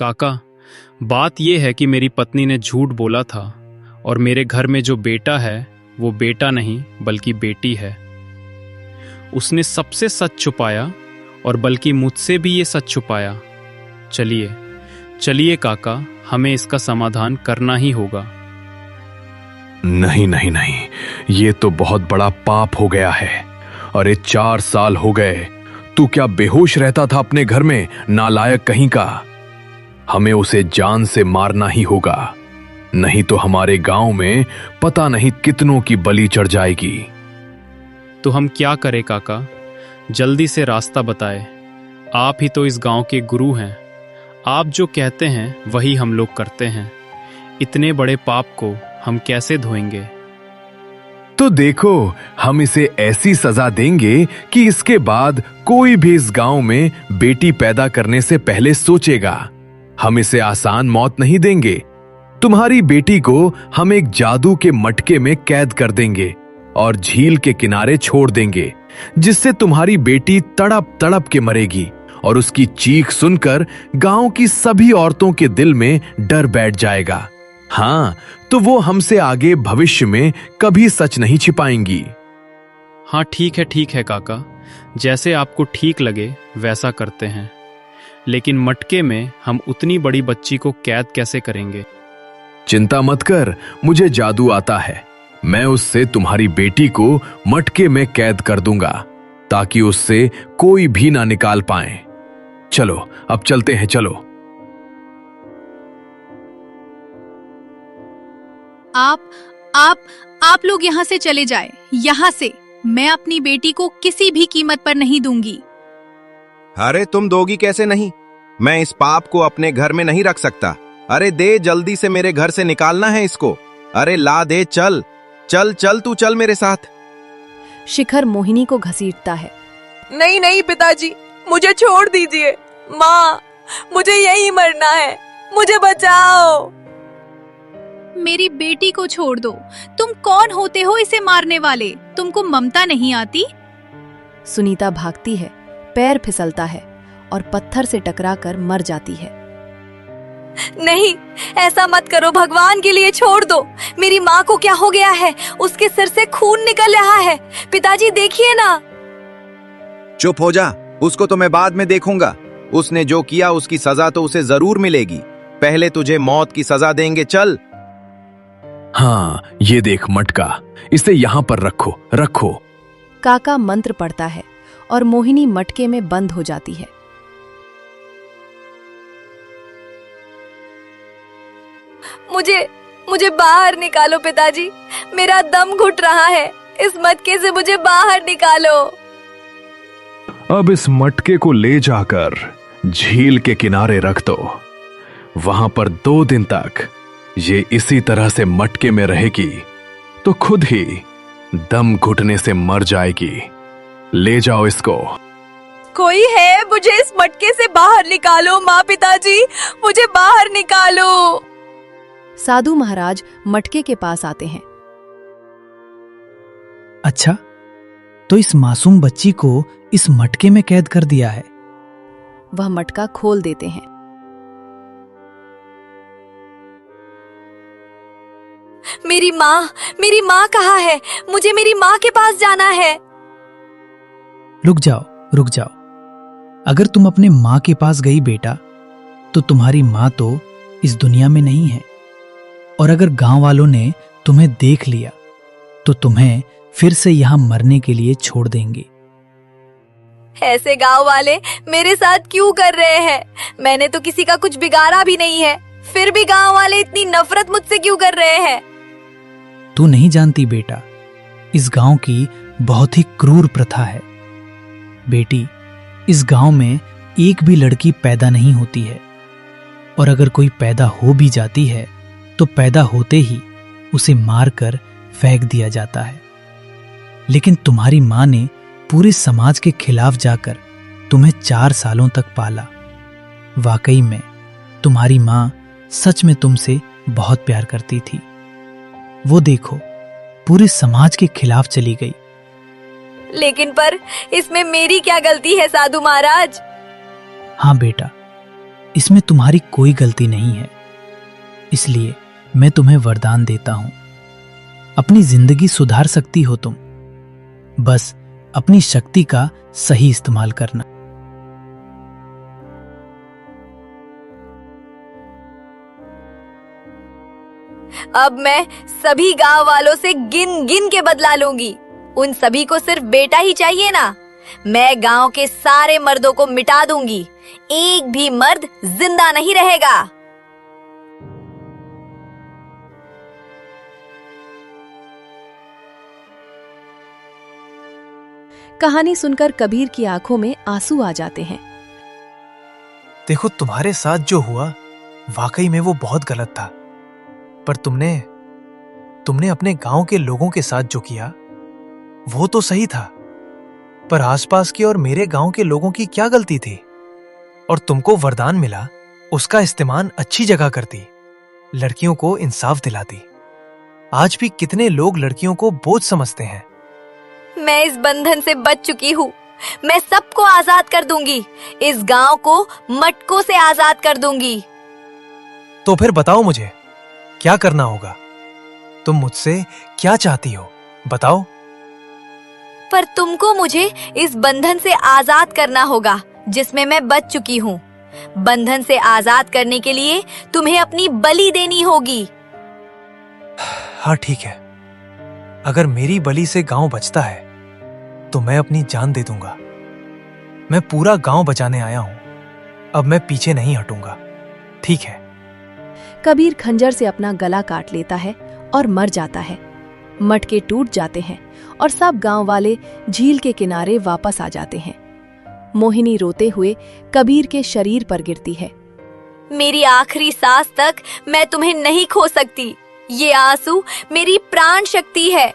काका, बात यह है कि मेरी पत्नी ने झूठ बोला था और मेरे घर में जो बेटा है वो बेटा नहीं बल्कि बेटी है। उसने सबसे सच छुपाया और बल्कि मुझसे भी ये सच छुपाया। चलिए चलिए काका, हमें इसका समाधान करना ही होगा। नहीं नहीं नहीं, ये तो बहुत बड़ा पाप हो गया है। अरे 4 साल हो गए, तू क्या बेहोश रहता था अपने घर में, नालायक कहीं का। हमें उसे जान से मारना ही होगा, नहीं तो हमारे गांव में पता नहीं कितनों की बलि चढ़ जाएगी। तो हम क्या करें काका, जल्दी से रास्ता बताए। आप ही तो इस गांव के गुरु हैं। आप जो कहते हैं वही हम लोग करते हैं। इतने बड़े पाप को हम कैसे धोएंगे? तो देखो, हम इसे ऐसी सजा देंगे कि इसके बाद कोई भी इस गांव में बेटी पैदा करने से पहले सोचेगा। हम इसे आसान मौत नहीं देंगे। तुम्हारी बेटी को हम एक जादू के मटके में कैद कर देंगे और झील के किनारे छोड़ देंगे, जिससे तुम्हारी बेटी तड़प तड़प के मरेगी और उसकी चीख सुनकर गांव की सभी औरतों के दिल में डर बैठ जाएगा। हाँ, तो वो हमसे आगे भविष्य में कभी सच नहीं छिपाएंगी। हाँ ठीक है काका, जैसे आपको ठीक लगे वैसा करते हैं। लेकिन मटके में हम उतनी बड़ी बच्ची को कैद कैसे करेंगे? चिंता मत कर, मुझे जादू आता है। मैं उससे तुम्हारी बेटी को मटके में कैद कर दूंगा ताकि उससे कोई भी ना निकाल पाए। चलो अब चलते हैं, चलो। आप लोग यहाँ से चले जाएं, यहाँ से। मैं अपनी बेटी को किसी भी कीमत पर नहीं दूंगी। अरे तुम दोगी कैसे नहीं? मैं इस पाप को अपने घर में नहीं रख सकता। अरे दे, जल्दी से मेरे घर से निकालना है इसको। अरे ला दे, चल चल चल, तू चल मेरे साथ। शिखर मोहिनी को घसीटता है। नहीं नहीं पिताजी, मुझे छोड़ दीजिए। माँ, मुझे यहीं मरना है, मुझे बचाओ। मेरी बेटी को छोड़ दो। तुम कौन होते हो इसे मारने वाले? तुमको ममता नहीं आती? सुनीता भागती है, पैर फिसलता है और पत्थर से टकराकर मर जाती है। नहीं, ऐसा मत करो, भगवान के लिए छोड़ दो। मेरी माँ को क्या हो गया है? उसके सिर से खून निकल रहा है। पिताजी देखिए ना। चुप हो जा, उसको तो मैं बाद में देखूंगा। उसने जो किया उसकी सजा तो उसे जरूर मिलेगी। पहले तुझे मौत की सजा देंगे, चल। हाँ, ये देख मटका, इसे यहां पर रखो रखो। काका मंत्र पढ़ता है और मोहिनी मटके में बंद हो जाती है। मुझे बाहर निकालो पिताजी, मेरा दम घुट रहा है। इस मटके से मुझे बाहर निकालो। अब इस मटके को ले जाकर झील के किनारे रख दो। वहां पर 2 दिन तक ये इसी तरह से मटके में रहेगी तो खुद ही दम घुटने से मर जाएगी। ले जाओ इसको। कोई है, मुझे इस मटके से बाहर निकालो। माँ, पिताजी, मुझे बाहर निकालो। साधु महाराज मटके के पास आते हैं। अच्छा, तो इस मासूम बच्ची को इस मटके में कैद कर दिया है। वह मटका खोल देते हैं। मेरी माँ कहाँ है? मुझे मेरी माँ के पास जाना है। रुक जाओ। अगर तुम अपने माँ के पास गई बेटा, तो तुम्हारी माँ तो इस दुनिया में नहीं है। और अगर गांव वालों ने तुम्हें देख लिया तो तुम्हें फिर से यहां मरने के लिए छोड़ देंगे। ऐसे गांव वाले मेरे साथ क्यों कर रहे हैं? मैंने तो किसी का कुछ बिगाड़ा भी नहीं है, फिर भी गांव वाले इतनी नफरत मुझसे क्यों कर रहे हैं? तू नहीं जानती बेटा, इस गांव की बहुत ही क्रूर प्रथा है। बेटी, इस गांव में एक भी लड़की पैदा नहीं होती है, और अगर कोई पैदा हो भी जाती है तो पैदा होते ही उसे मारकर फेंक दिया जाता है। लेकिन तुम्हारी माँ ने पूरे समाज के खिलाफ जाकर तुम्हें 4 सालों तक पाला। वाकई में तुम्हारी माँ सच में तुमसे बहुत प्यार करती थी। वो देखो, पूरे समाज के खिलाफ चली गई। लेकिन पर इसमें मेरी क्या गलती है साधु महाराज? हाँ बेटा, इसमें तुम्हारी कोई गलती नहीं है। इसलिए मैं तुम्हें वरदान देता हूं, अपनी जिंदगी सुधार सकती हो तुम, बस अपनी शक्ति का सही इस्तेमाल करना। अब मैं सभी गांव वालों से गिन गिन के बदला लूंगी। उन सभी को सिर्फ बेटा ही चाहिए ना। मैं गांव के सारे मर्दों को मिटा दूंगी, एक भी मर्द जिंदा नहीं रहेगा। कहानी सुनकर कबीर की आंखों में आंसू आ जाते हैं। देखो, तुम्हारे साथ जो हुआ वाकई में वो बहुत गलत था, पर तुमने अपने गांव के लोगों के साथ जो किया वो तो सही था, पर आसपास के और मेरे गांव के लोगों की क्या गलती थी? और तुमको वरदान मिला, उसका इस्तेमाल अच्छी जगह करती, लड़कियों को इंसाफ दिलाती। आज भी कितने लोग लड़कियों को बोझ समझते हैं। मैं इस बंधन से बच चुकी हूँ। मैं सबको आजाद कर दूंगी, इस गांव को मटकों से आजाद कर दूंगी। तो फिर बताओ मुझे क्या करना होगा? तुम मुझसे क्या चाहती हो, बताओ। पर तुमको मुझे इस बंधन से आजाद करना होगा जिसमें मैं बच चुकी हूँ। बंधन से आजाद करने के लिए तुम्हें अपनी बलि देनी होगी। हाँ ठीक है, अगर मेरी बलि से गांव बचता है तो मैं अपनी जान दे दूंगा। मैं पूरा गांव बचाने आया हूं, अब मैं पीछे नहीं हटूंगा, ठीक है? कबीर खंजर से अपना गला काट लेता है और मर जाता है। मटके टूट जाते हैं और सब गांव वाले झील के किनारे वापस आ जाते हैं। मोहिनी रोते हुए कबीर के शरीर पर गिरती है। मेरी आखिरी सांस तक मैं तुम्हें नहीं खो सकती। ये आंसू मेरी प्राण शक्ति है।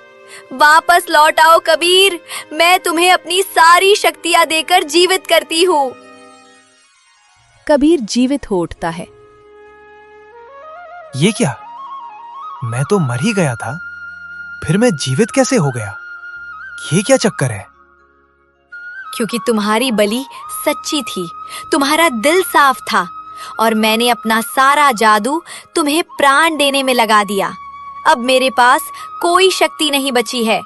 वापस लौट आओ कबीर, मैं तुम्हें अपनी सारी शक्तियां देकर जीवित करती हूँ। कबीर जीवित हो उठता है। ये क्या? मैं तो मर ही गया था, फिर मैं जीवित कैसे हो गया? ये क्या चक्कर है? क्योंकि तुम्हारी बलि सच्ची थी, तुम्हारा दिल साफ था और मैंने अपना सारा जादू तुम्हें प्राण देने में लगा दिया। अब मेरे पास कोई शक्ति नहीं बची है।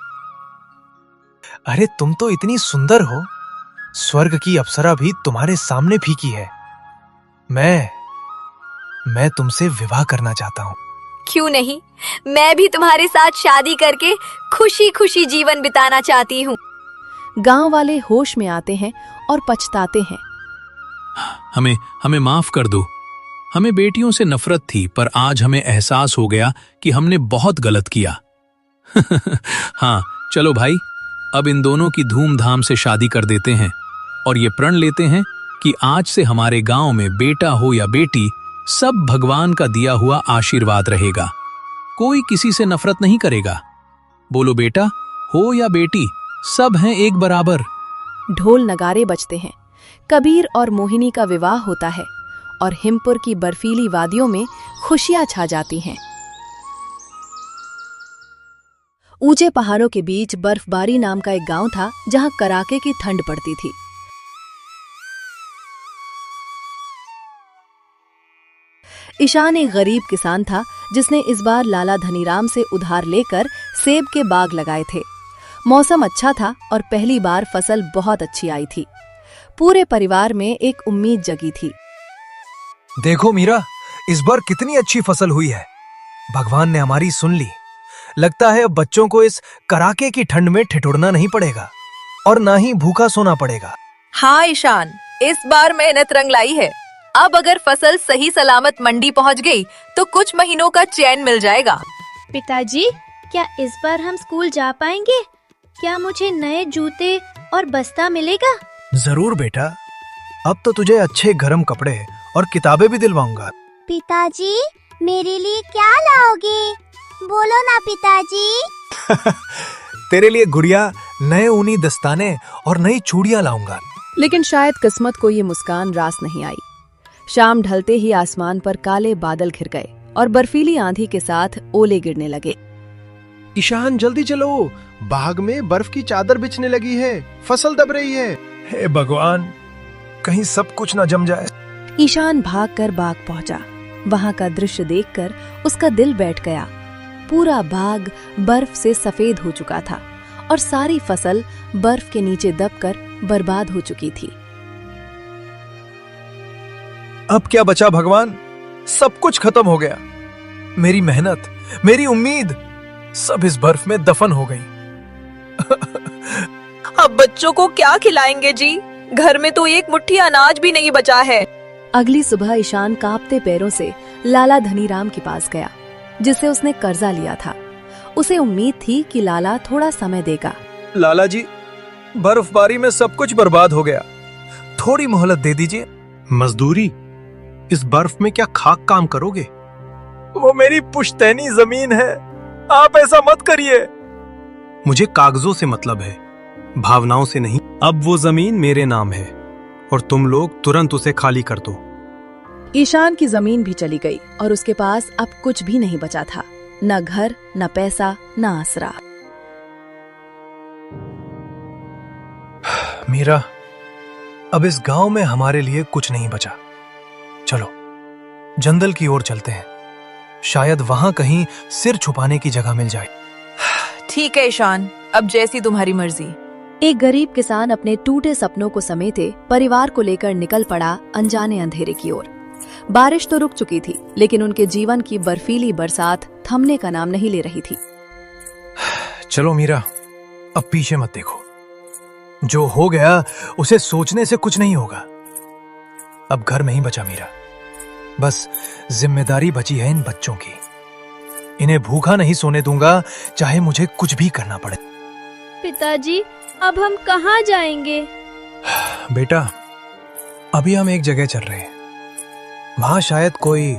अरे तुम तो इतनी सुंदर हो, स्वर्ग की अप्सरा भी तुम्हारे सामने फीकी है। मैं तुमसे विवाह करना चाहता हूँ। क्यों नहीं, मैं भी तुम्हारे साथ शादी करके खुशी खुशी जीवन बिताना चाहती हूँ। गांव वाले होश में आते हैं और पछताते हैं। हमें माफ कर दो। हमें बेटियों से नफरत थी, पर आज हमें एहसास हो गया कि हमने बहुत गलत किया। हाँ चलो भाई, अब इन दोनों की धूमधाम से शादी कर देते हैं और ये प्रण लेते हैं कि आज से हमारे गांव में बेटा हो या बेटी, सब भगवान का दिया हुआ आशीर्वाद रहेगा। कोई किसी से नफरत नहीं करेगा। बोलो, बेटा हो या बेटी, सब हैं एक बराबर। ढोल नगारे बजते हैं। कबीर और मोहिनी का विवाह होता है और हिमपुर की बर्फीली वादियों में खुशियां छा जाती हैं। ऊंचे पहाड़ों के बीच बर्फबारी नाम का एक गांव था जहां कड़ाके की ठंड पड़ती थी। ईशान एक गरीब किसान था जिसने इस बार लाला धनीराम से उधार लेकर सेब के बाग लगाए थे। मौसम अच्छा था और पहली बार फसल बहुत अच्छी आई थी। पूरे परिवार में एक उम्मीद जगी थी। देखो मीरा, इस बार कितनी अच्छी फसल हुई है। भगवान ने हमारी सुन ली। लगता है अब बच्चों को इस कड़ाके की ठंड में ठिठुरना नहीं पड़ेगा और ना ही भूखा सोना पड़ेगा। हाँ ईशान, इस बार मेहनत रंग लाई है। अब अगर फसल सही सलामत मंडी पहुंच गई तो कुछ महीनों का चैन मिल जाएगा। पिताजी, क्या इस बार हम स्कूल जा पाएंगे? क्या मुझे नए जूते और बस्ता मिलेगा? जरूर बेटा, अब तो तुझे अच्छे गर्म कपड़े और किताबें भी दिलवाऊंगा। पिताजी, मेरे लिए क्या लाओगे? बोलो ना पिताजी। तेरे लिए गुड़िया, नए ऊनी दस्ताने और नई चूड़ियां लाऊंगा। लेकिन शायद किस्मत को ये मुस्कान रास नहीं आई। शाम ढलते ही आसमान पर काले बादल घिर गए और बर्फीली आंधी के साथ ओले गिरने लगे। ईशान जल्दी चलो, बाग में बर्फ की चादर बिछने लगी है, फसल दब रही है। हे भगवान, कहीं सब कुछ न जम जाए। ईशान भागकर बाग पहुंचा। वहां का दृश्य देखकर उसका दिल बैठ गया। पूरा बाग बर्फ से सफेद हो चुका था और सारी फसल बर्फ के नीचे दबकर बर्बाद हो चुकी थी। अब क्या बचा भगवान? सब कुछ खत्म हो गया। मेरी मेहनत, मेरी उम्मीद सब इस बर्फ में दफन हो गई। अब बच्चों को क्या खिलाएंगे जी? घर में तो एक मुट्ठी अनाज भी नहीं बचा है। अगली सुबह ईशान कांपते पैरों से लाला धनीराम के पास गया, जिससे उसने कर्जा लिया था। उसे उम्मीद थी कि लाला थोड़ा समय देगा। लाला जी, बर्फबारी में सब कुछ बर्बाद हो गया, थोड़ी मोहलत दे दीजिए। मजदूरी? इस बर्फ में क्या खाक काम करोगे? वो मेरी पुश्तैनी जमीन है, आप ऐसा मत करिए। मुझे कागजों से मतलब है, भावनाओं से नहीं। अब वो जमीन मेरे नाम है और तुम लोग तुरंत उसे खाली कर दो। ईशान की जमीन भी चली गई और उसके पास अब कुछ भी नहीं बचा था, न घर, न पैसा, न आसरा। मीरा, अब इस गांव में हमारे लिए कुछ नहीं बचा। चलो जंगल की ओर चलते हैं, शायद वहां कहीं सिर छुपाने की जगह मिल जाए। ठीक है ईशान, अब जैसी तुम्हारी मर्जी। एक गरीब किसान अपने टूटे सपनों को समेटे परिवार को लेकर निकल पड़ा अनजाने अंधेरे की ओर। बारिश तो रुक चुकी थी, लेकिन उनके जीवन की बर्फीली बरसात थमने का नाम नहीं ले रही थी। चलो मीरा, अब पीछे मत देखो। जो हो गया उसे सोचने से कुछ नहीं होगा। अब घर नहीं बचा मीरा, बस जिम्मेदारी बची है इन बच्चों की। इन्हें भूखा नहीं सोने दूंगा, चाहे मुझे कुछ भी करना पड़े। पिताजी, अब हम कहाँ जाएंगे? बेटा, अभी हम एक जगह चल रहे हैं। वहां शायद कोई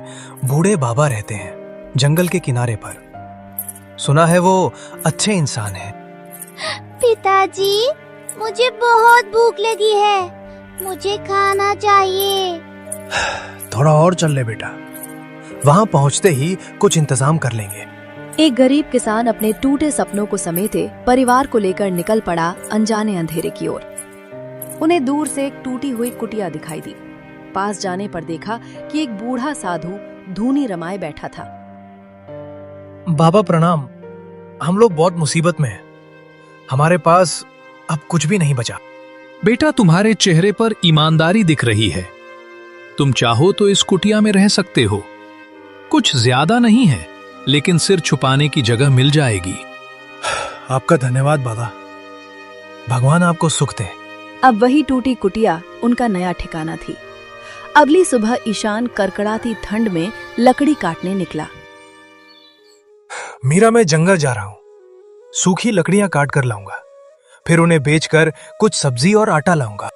बूढ़े बाबा रहते हैं, जंगल के किनारे पर। सुना है वो अच्छे इंसान हैं। पिताजी, मुझे बहुत भूख लगी है, मुझे खाना चाहिए। थोड़ा और चल ले बेटा, वहां पहुंचते ही कुछ इंतजाम कर लेंगे। एक गरीब किसान अपने टूटे सपनों को समेटे परिवार को लेकर निकल पड़ा अनजाने अंधेरे की ओर। उन्हें दूर से एक टूटी हुई कुटिया दिखाई दी। पास जाने पर देखा कि एक बूढ़ा साधु धूनी रमाए बैठा था। बाबा प्रणाम, हम लोग बहुत मुसीबत में हैं। हमारे पास अब कुछ भी नहीं बचा। बेटा, तुम्हारे चेहरे पर ईमानदारी दिख रही है। तुम चाहो तो इस कुटिया में रह सकते हो। कुछ ज्यादा नहीं है, लेकिन सिर छुपाने की जगह मिल जाएगी। आपका धन्यवाद बाबा, भगवान आपको सुख दे। अब वही टूटी कुटिया उनका नया ठिकाना थी। अगली सुबह ईशान कड़कड़ाती ठंड में लकड़ी काटने निकला। मीरा, मैं जंगल जा रहा हूँ, सूखी लकड़ियां काट कर लाऊंगा, फिर उन्हें बेचकर कुछ सब्जी और आटा लाऊंगा।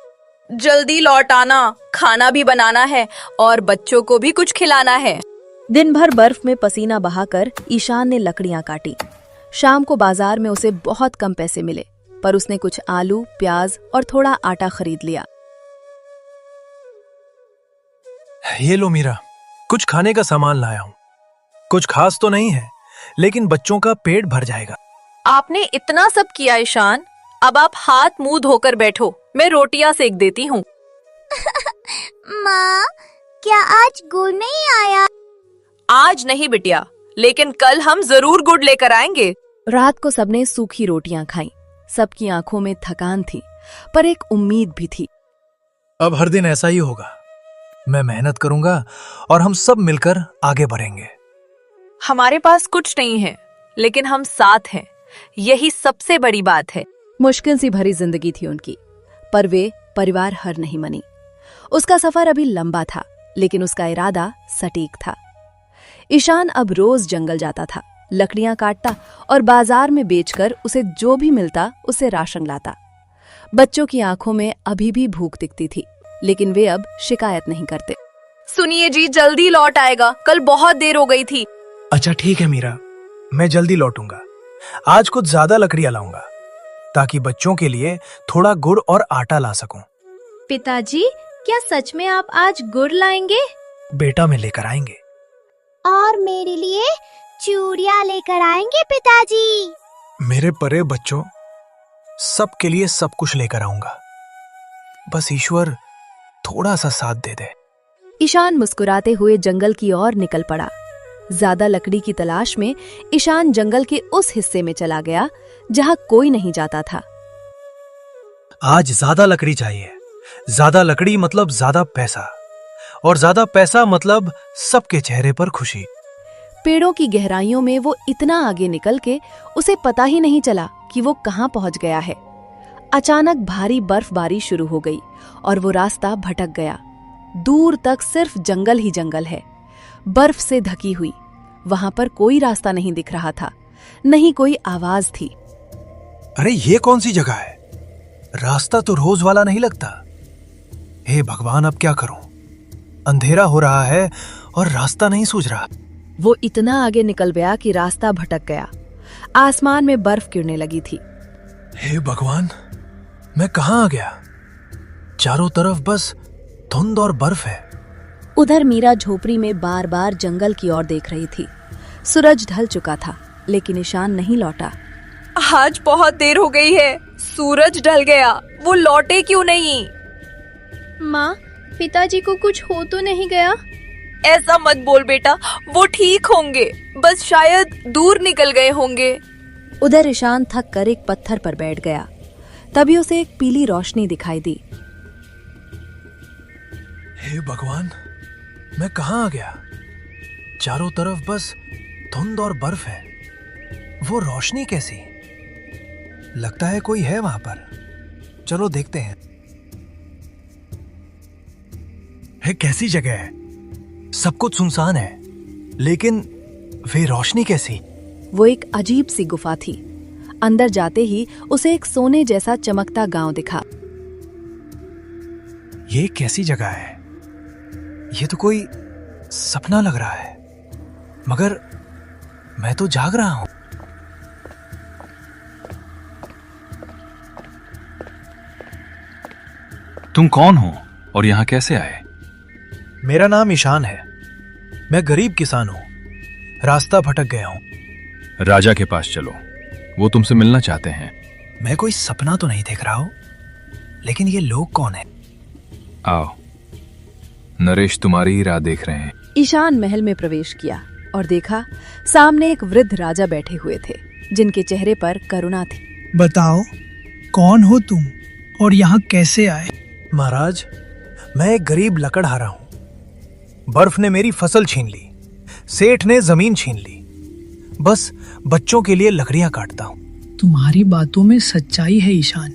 जल्दी लौट आना, खाना भी बनाना है और बच्चों को भी कुछ खिलाना है। दिन भर बर्फ में पसीना बहाकर ईशान ने लकड़ियां काटी। शाम को बाजार में उसे बहुत कम पैसे मिले, पर उसने कुछ आलू, प्याज और थोड़ा आटा खरीद लिया। ये लो मीरा, कुछ खाने का सामान लाया हूँ। कुछ खास तो नहीं है, लेकिन बच्चों का पेट भर जाएगा। आपने इतना सब किया ईशान, अब आप हाथ मुंह धोकर बैठो, मैं रोटियां सेक देती हूँ। माँ, क्या आज गुड़ नहीं आया? आज नहीं बिटिया, लेकिन कल हम जरूर गुड़ लेकर आएंगे। रात को सबने सूखी रोटियां खाईं। सबकी आंखों में थकान थी, पर एक उम्मीद भी थी। अब हर दिन ऐसा ही होगा। मैं मेहनत करूंगा और हम सब मिलकर आगे बढ़ेंगे। हमारे पास कुछ नहीं है, लेकिन हम साथ हैं, यही सबसे बड़ी बात है। मुश्किल सी भरी जिंदगी थी उनकी, पर वे परिवार हार नहीं मानी। उसका सफर अभी लंबा था, लेकिन उसका इरादा सटीक था। ईशान अब रोज जंगल जाता था, लकड़ियां काटता और बाजार में बेचकर उसे जो भी मिलता उससे राशन लाता। बच्चों की आंखों में अभी भी भूख दिखती थी, लेकिन वे अब शिकायत नहीं करते। सुनिए जी, जल्दी लौट आएगा, कल बहुत देर हो गई थी। अच्छा ठीक है मीरा, मैं जल्दी लौटूंगा। आज कुछ ज्यादा लकड़ियां लाऊंगा, ताकि बच्चों के लिए थोड़ा गुड़ और आटा ला सकूं। पिताजी, क्या सच में आप आज गुड़ लाएंगे? बेटा, मैं लेकर आएंगे। और मेरे लिए चूड़ियां लेकर आएंगे पिताजी। मेरे परे बच्चों, सबके लिए सब कुछ लेकर आऊंगा। बस ईश्वर थोड़ा सा साथ दे दे। ईशान मुस्कुराते हुए जंगल की ओर निकल पड़ा। ज्यादा लकड़ी की तलाश में ईशान जंगल के उस हिस्से में चला गया जहां कोई नहीं जाता था। आज ज्यादा लकड़ी चाहिए। ज्यादा लकड़ी मतलब ज्यादा पैसा, और ज्यादा पैसा मतलब सबके चेहरे पर खुशी। पेड़ों की गहराइयों में वो इतना आगे निकल के उसे पता ही नहीं चला कि वो कहां पहुंच गया है। अचानक भारी बर्फबारी शुरू हो गई और वो रास्ता भटक गया। दूर तक सिर्फ जंगल ही जंगल है, बर्फ से ढकी हुई। वहां पर कोई रास्ता नहीं दिख रहा था, नहीं कोई आवाज थी। अरे ये कौन सी जगह है? रास्ता तो रोज वाला नहीं लगता। हे भगवान, अब क्या करूं? अंधेरा हो रहा है और रास्ता नहीं सूझ रहा। वो इतना आगे निकल गया कि रास्ता भटक गया। आसमान में बर्फ गिरने लगी थी। हे भगवान, मैं कहां आ गया? चारों तरफ बस धुंध और बर्फ है। उधर मीरा झोपड़ी में बार बार जंगल की ओर देख रही थी। सूरज ढल चुका था, लेकिन ईशान नहीं लौटा। आज बहुत देर हो गई है, सूरज ढल गया, वो लौटे क्यों नहीं? माँ, पिताजी को कुछ हो तो नहीं गया? ऐसा मत बोल बेटा, वो ठीक होंगे, बस शायद दूर निकल गए होंगे। उधर ईशान थक कर एक पत्थर पर बैठ गया। तभी उसे एक पीली रोशनी दिखाई दी। हे भगवान, मैं कहां आ गया? चारों तरफ बस धुंध और बर्फ है। वो रोशनी कैसी? लगता है कोई है वहां पर। चलो देखते हैं। है कैसी जगह है? सब कुछ सुनसान है, लेकिन वे रोशनी कैसी? वो एक अजीब सी गुफा थी। अंदर जाते ही उसे एक सोने जैसा चमकता गांव दिखा। ये कैसी जगह है? ये तो कोई सपना लग रहा है, मगर मैं तो जाग रहा हूं। तुम कौन हो और यहां कैसे आए? मेरा नाम ईशान है। मैं गरीब किसान हूं, रास्ता भटक गया हूं। राजा के पास चलो, वो तुमसे मिलना चाहते हैं। मैं कोई सपना तो नहीं देख रहा हूं, लेकिन ये लोग कौन है? आओ, नरेश तुम्हारी ही राह देख रहे हैं। ईशान महल में प्रवेश किया और देखा सामने एक वृद्ध राजा बैठे हुए थे, जिनके चेहरे पर करुणा थी। बताओ, कौन हो तुम और यहाँ कैसे आए? महाराज, मैं एक गरीब लकड़हारा हूं। बर्फ ने मेरी फसल छीन ली, सेठ ने जमीन छीन ली। बस बच्चों के लिए लकड़ियां काटता हूं। तुम्हारी बातों में सच्चाई है ईशान।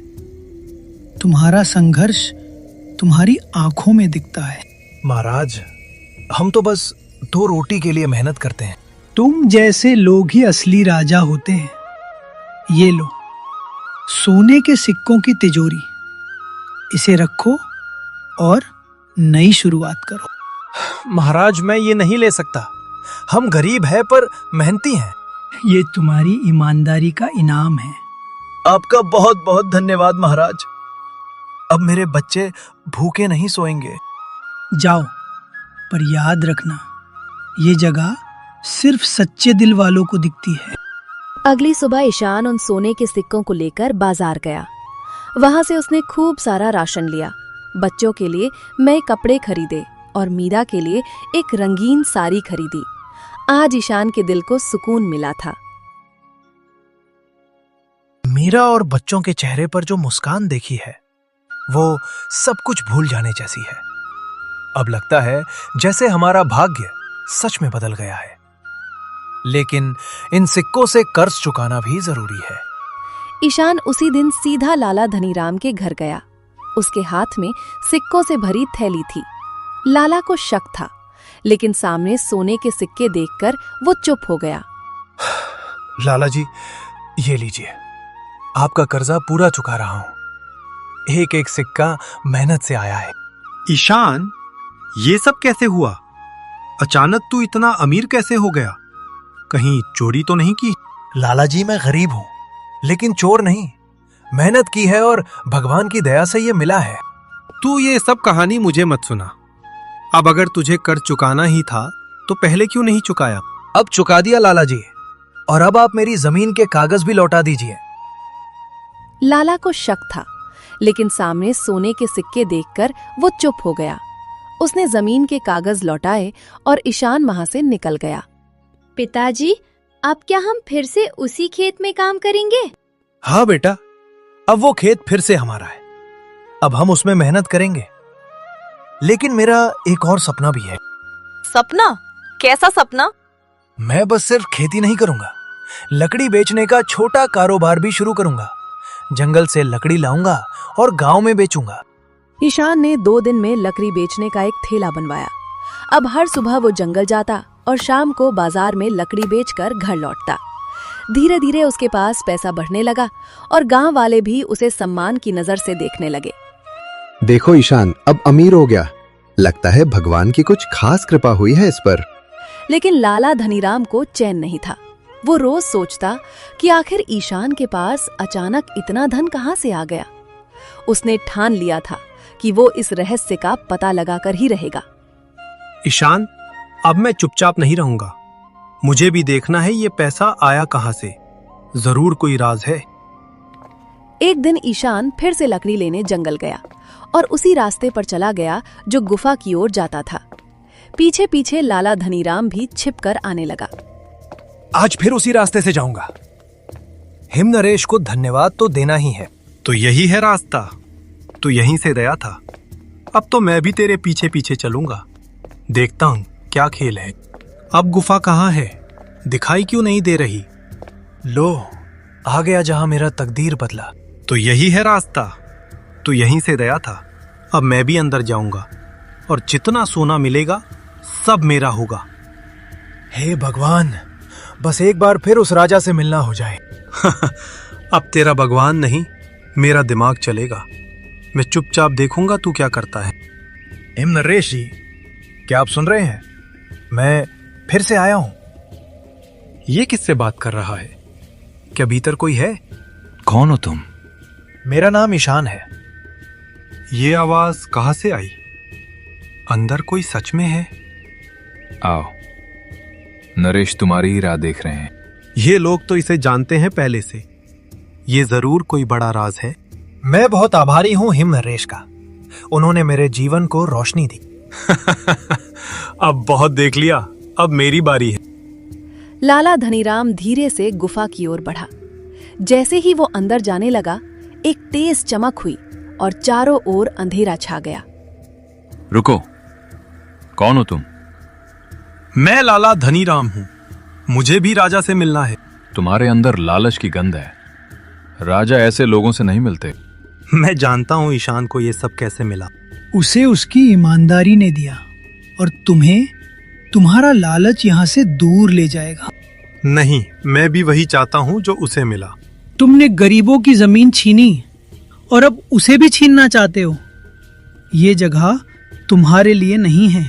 तुम्हारा संघर्ष तुम्हारी आंखों में दिखता है। महाराज, हम तो बस 2 रोटी के लिए मेहनत करते हैं। तुम जैसे लोग ही असली राजा होते हैं। ये लो, सोने के सिक्कों की तिजोरी, इसे रखो और नई शुरुआत करो। महाराज, मैं ये नहीं ले सकता। हम गरीब हैं पर मेहनती हैं। ये तुम्हारी ईमानदारी का इनाम है। आपका बहुत बहुत धन्यवाद महाराज। अब मेरे बच्चे भूखे नहीं सोएंगे। जाओ, पर याद रखना, ये जगह सिर्फ सच्चे दिल वालों को दिखती है। अगली सुबह ईशान उन सोने के सिक्कों को लेकर बाजार गया। वहां से उसने खूब सारा राशन लिया। बच्चों के लिए नए कपड़े खरीदे और मीरा के लिए एक रंगीन साड़ी खरीदी। आज ईशान के दिल को सुकून मिला था। मीरा और बच्चों के चेहरे पर जो मुस्कान देखी है, वो सब कुछ भूल जाने जैसी है। अब लगता है जैसे हमारा भाग्य सच में बदल गया है। लेकिन इन सिक्कों से कर्ज चुकाना भी जरूरी है। ईशान उसी दिन सीधा लाला धनीराम के घर गया। उसके हाथ में सिक्कों से भरी थैली थी। लाला को शक था, लेकिन सामने सोने के सिक्के देखकर वो चुप हो गया। लाला जी, ये लीजिए, आपका कर्जा पूरा चुका रहा हूं। एक एक सिक्का मेहनत से आया है। ईशान, ये सब कैसे हुआ? अचानक तू इतना अमीर कैसे हो गया? कहीं चोरी तो नहीं की? लाला जी, मैं गरीब हूं, लेकिन चोर नहीं। मेहनत की है और भगवान की दया से ये मिला है। तू ये सब कहानी मुझे मत सुना। अब अगर तुझे कर्ज चुकाना ही था तो पहले क्यों नहीं चुकाया? अब चुका दिया लाला जी, और अब आप मेरी जमीन के कागज भी लौटा दीजिए। लाला को शक था, लेकिन सामने सोने के सिक्के देखकर वो चुप हो गया। उसने जमीन के कागज लौटाए और ईशान वहां से निकल गया। पिताजी, अब क्या हम फिर से उसी खेत में काम करेंगे? हाँ बेटा, अब वो खेत फिर से हमारा है। अब हम उसमें मेहनत करेंगे। लेकिन मेरा एक और सपना भी है। सपना? कैसा सपना? मैं बस सिर्फ खेती नहीं करूंगा, लकड़ी बेचने का छोटा कारोबार भी शुरू करूंगा। जंगल से लकड़ी लाऊंगा और गांव में बेचूंगा। ईशान ने 2 दिन में लकड़ी बेचने का एक ठेला बनवाया। अब हर सुबह वो जंगल जाता और शाम को बाजार में लकड़ी बेचकर घर लौटता। धीरे धीरे उसके पास पैसा बढ़ने लगा और गांव वाले भी उसे सम्मान की नजर से देखने लगे। देखो ईशान अब अमीर हो गया, लगता है भगवान की कुछ खास कृपा हुई है इस पर। लेकिन लाला धनीराम को चैन नहीं था। वो रोज सोचता कि आखिर ईशान के पास अचानक इतना धन कहां से आ गया। उसने ठान लिया था कि वो इस रहस्य का पता लगाकर ही रहेगा। ईशान, अब मैं चुपचाप नहीं रहूंगा। मुझे भी देखना है ये पैसा आया कहां से। जरूर कोई राज है। एक दिन ईशान फिर से लकड़ी लेने जंगल गया और उसी रास्ते पर चला गया जो गुफा की ओर जाता था। पीछे पीछे लाला धनीराम भी छिपकर आने लगा। आज फिर उसी रास्ते से जाऊंगा। हिम नरेश को धन्यवाद तो देना ही है। तो यही है रास्ता। तू यहीं से गया था। अब तो मैं भी तेरे पीछे पीछे चलूंगा। देखता हूं क्या खेल है। अब गुफा कहाँ है? दिखाई क्यों नहीं दे रही? लो, आ गया जहां मेरा तकदीर बदला। तो यही है रास्ता। तू यहीं से गया था। अब मैं भी अंदर जाऊंगा और जितना सोना मिलेगा सब मेरा होगा। हे भगवान, बस एक बार फिर उस राजा से मिलना हो जाए। अब तेरा भगवान नहीं, मेरा दिमाग चलेगा। मैं चुपचाप देखूंगा तू क्या करता है। हिम नरेश जी, क्या आप सुन रहे हैं? मैं फिर से आया हूं। ये किससे बात कर रहा है? क्या भीतर कोई है? कौन हो तुम? मेरा नाम ईशान है। ये आवाज कहां से आई? अंदर कोई सच में है? आओ, नरेश तुम्हारी ही राह देख रहे हैं। ये लोग तो इसे जानते हैं पहले से। ये जरूर कोई बड़ा राज है। मैं बहुत आभारी हूं हिम नरेश का। उन्होंने मेरे जीवन को रोशनी दी। अब बहुत देख लिया, अब मेरी बारी है। लाला धनीराम धीरे से गुफा की ओर बढ़ा। जैसे ही वो अंदर जाने लगा, एक तेज चमक हुई और चारों ओर अंधेरा छा गया। रुको, कौन हो तुम? मैं लाला धनीराम हूं। मुझे भी राजा से मिलना है। तुम्हारे अंदर लालच की गंध है। राजा ऐसे लोगों से नहीं मिलते। मैं जानता हूं ईशान को ये सब कैसे मिला। उसे उसकी ईमानदारी ने दिया और तुम्हें तुम्हारा लालच यहाँ से दूर ले जाएगा। नहीं, मैं भी वही चाहता हूं जो उसे मिला। तुमने गरीबों की जमीन छीनी और अब उसे भी छीनना चाहते हो। ये जगह तुम्हारे लिए नहीं है।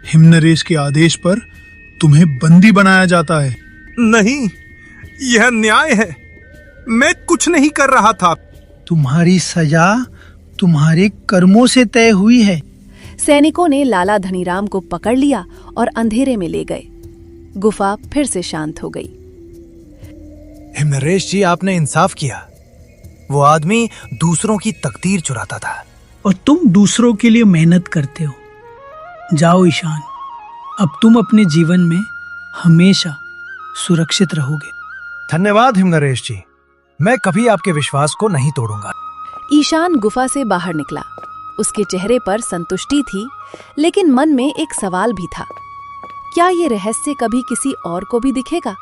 हिमनरेश के आदेश पर तुम्हें बंदी बनाया जाता है। नहीं, यह न्याय है। मैं कुछ नहीं कर रहा था। तुम्हारी सजा तुम्हारे कर्मों से तय हुई है। सैनिकों ने लाला धनीराम को पकड़ लिया और अंधेरे में ले गए। गुफा फिर से शांत हो गई। हिम नरेश जी, आपने इंसाफ किया। वो आदमी दूसरों की तकदीर चुराता था और तुम दूसरों के लिए मेहनत करते हो। जाओ ईशान, अब तुम अपने जीवन में हमेशा सुरक्षित रहोगे। धन्यवाद हिम नरेश जी। मैं कभी आपके विश्वास को नहीं तोड़ूंगा। ईशान गुफा से बाहर निकला। उसके चेहरे पर संतुष्टि थी, लेकिन मन में एक सवाल भी था। क्या ये रहस्य कभी किसी और को भी दिखेगा,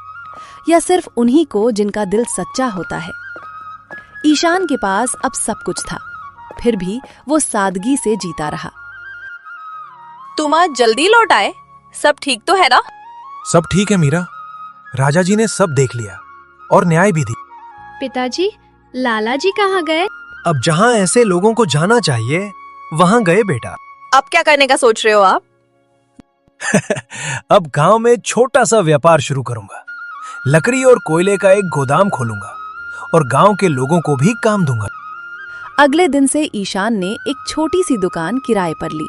या सिर्फ उन्हीं को जिनका दिल सच्चा होता है? ईशान के पास अब सब कुछ था, फिर भी वो सादगी से जीता रहा। तुम आज जल्दी लौट आए। सब ठीक तो है ना? सब ठीक है मीरा। राजा जी ने सब देख लिया और न्याय भी दी। पिताजी, लाला जी कहाँ गए? अब जहाँ ऐसे लोगों को जाना चाहिए वहाँ गए बेटा। अब क्या करने का सोच रहे हो आप? अब गांव में छोटा सा व्यापार शुरू करूंगा। लकड़ी और कोयले का एक गोदाम खोलूंगा और गांव के लोगों को भी काम दूंगा। अगले दिन से ईशान ने एक छोटी सी दुकान किराए पर ली।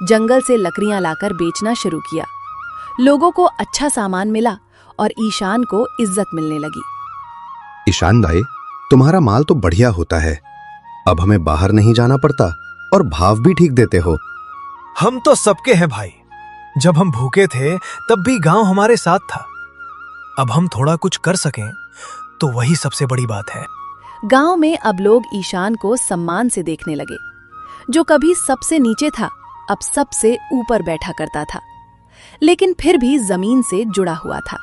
जंगल से लकड़ियां लाकर बेचना शुरू किया। लोगों को अच्छा सामान मिला और ईशान को इज्जत मिलने लगी। ईशान भाई, तुम्हारा माल तो बढ़िया होता है। अब हमें बाहर नहीं जाना पड़ता और भाव भी ठीक देते हो। हम तो सबके हैं भाई। जब हम भूखे थे तब भी गांव हमारे साथ था। अब हम थोड़ा कुछ कर सकें तो वही सबसे बड़ी बात है। गांव में अब लोग ईशान को सम्मान से देखने लगे। जो कभी सबसे नीचे था अब सबसे ऊपर बैठा करता था, लेकिन फिर भी जमीन से जुड़ा हुआ था।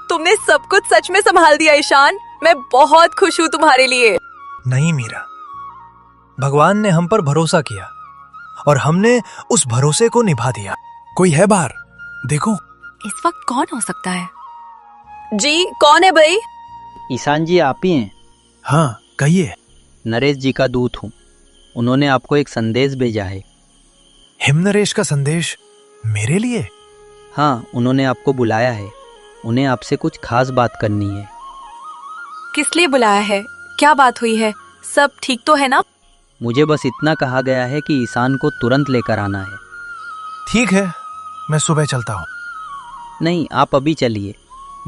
तुमने सब कुछ सच में संभाल दिया ईशान। मैं बहुत खुश हूँ तुम्हारे लिए। नहीं मीरा, भगवान ने हम पर भरोसा किया और हमने उस भरोसे को निभा दिया। कोई है बाहर? देखो। इस वक्त कौन हो सकता है? जी, कौन है भाई? ईशान जी, आप ही हैं? हाँ, कहिए। नरेश जी का दूत हूँ। उन्होंने आपको एक संदेश भेजा है। हिमनरेश का संदेश मेरे लिए? हाँ, उन्होंने आपको बुलाया है। उन्हें आपसे कुछ खास बात करनी है। किस लिए बुलाया है? क्या बात हुई है? सब ठीक तो है ना? मुझे बस इतना कहा गया है कि ईशान को तुरंत लेकर आना है। ठीक है, मैं सुबह चलता हूँ। नहीं, आप अभी चलिए।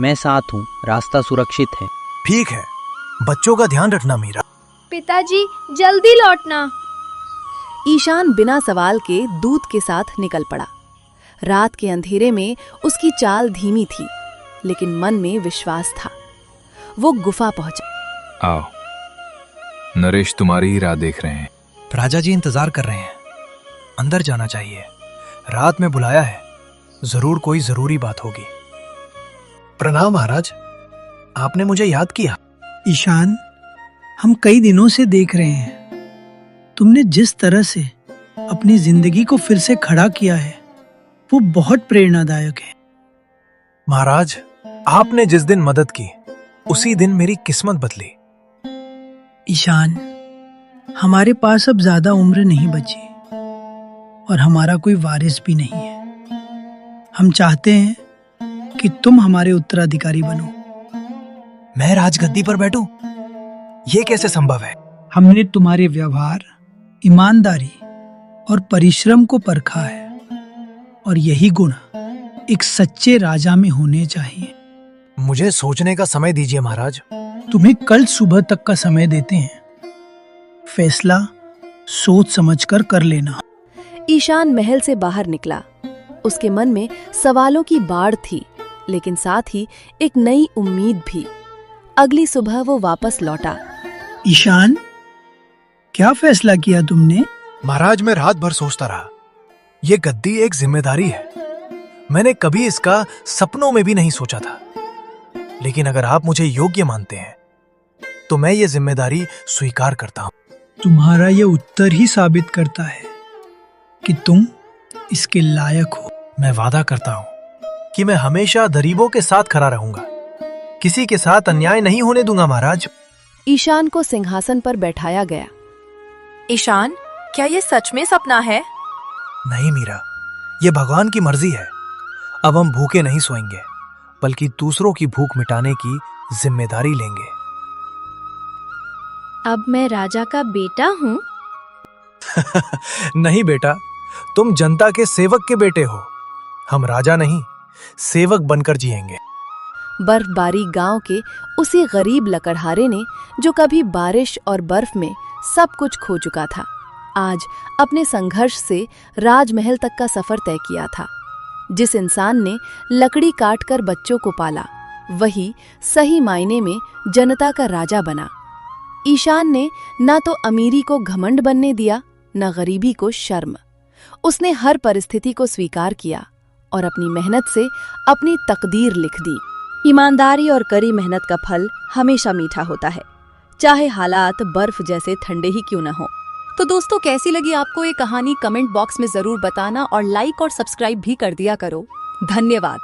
मैं साथ हूँ, रास्ता सुरक्षित है। ठीक है, बच्चों का ध्यान रखना मीरा। पिताजी, जल्दी लौटना। ईशान बिना सवाल के दूत के साथ निकल पड़ा। रात के अंधेरे में उसकी चाल धीमी थी, लेकिन मन में विश्वास था। वो गुफा पहुंचा। आओ, नरेश तुम्हारी ही राह देख रहे हैं। राजा जी इंतजार कर रहे हैं। अंदर जाना चाहिए। रात में बुलाया है, जरूर कोई जरूरी बात होगी। प्रणाम महाराज, आपने मुझे याद किया। ईशान, हम कई दिनों से देख रहे हैं। तुमने जिस तरह से अपनी जिंदगी को फिर से खड़ा किया है वो बहुत प्रेरणादायक है। महाराज, आपने जिस दिन मदद की उसी दिन मेरी किस्मत बदली। ईशान, हमारे पास अब ज्यादा उम्र नहीं बची और हमारा कोई वारिस भी नहीं है। हम चाहते हैं कि तुम हमारे उत्तराधिकारी बनो। मैं राजगद्दी पर बैठूं? ये कैसे संभव है? हमने तुम्हारे व्यवहार, ईमानदारी और परिश्रम को परखा है और यही गुण एक सच्चे राजा में होने चाहिए। मुझे सोचने का समय दीजिए महाराज। तुम्हें कल सुबह तक का समय देते हैं। फैसला सोच समझकर कर लेना। ईशान महल से बाहर निकला। उसके मन में सवालों की बाढ़ थी, लेकिन साथ ही एक नई उम्मीद भी। अगली सुबह वो वापस लौटा। ईशान, क्या फैसला किया तुमने? महाराज, मैं रात भर सोचता रहा। ये गद्दी एक जिम्मेदारी है। मैंने कभी इसका सपनों में भी नहीं सोचा था। लेकिन अगर आप मुझे योग्य मानते हैं तो मैं ये जिम्मेदारी स्वीकार करता हूँ। तुम्हारा ये उत्तर ही साबित करता है कि तुम इसके लायक हो। मैं वादा करता हूँ कि मैं हमेशा गरीबों के साथ खड़ा रहूंगा। किसी के साथ अन्याय नहीं होने दूंगा महाराज। ईशान को सिंहासन पर बैठाया गया। ईशान, क्या ये सच में सपना है? नहीं मीरा, ये भगवान की मर्जी है। अब हम भूखे नहीं सोएंगे, बल्कि दूसरों की भूख मिटाने की जिम्मेदारी लेंगे। अब मैं राजा का बेटा हूँ? नहीं बेटा, तुम जनता के सेवक के बेटे हो। हम राजा नहीं, सेवक बनकर जिएंगे। बर्फबारी गांव के उसी गरीब लकड़हारे ने, जो कभी बारिश और बर्फ में सब कुछ खो चुका था, आज अपने संघर्ष से राजमहल तक का सफर तय किया था। जिस इंसान ने लकड़ी काटकर बच्चों को पाला, वही सही मायने में जनता का राजा बना। ईशान ने न तो अमीरी को घमंड बनने दिया, न गरीबी को शर्म। उसने हर परिस्थिति को स्वीकार किया और अपनी मेहनत से अपनी तकदीर लिख दी। ईमानदारी और कड़ी मेहनत का फल हमेशा मीठा होता है, चाहे हालात बर्फ जैसे ठंडे ही क्यों न हो। तो दोस्तों, कैसी लगी आपको ये कहानी? कमेंट बॉक्स में जरूर बताना और लाइक और सब्सक्राइब भी कर दिया करो। धन्यवाद।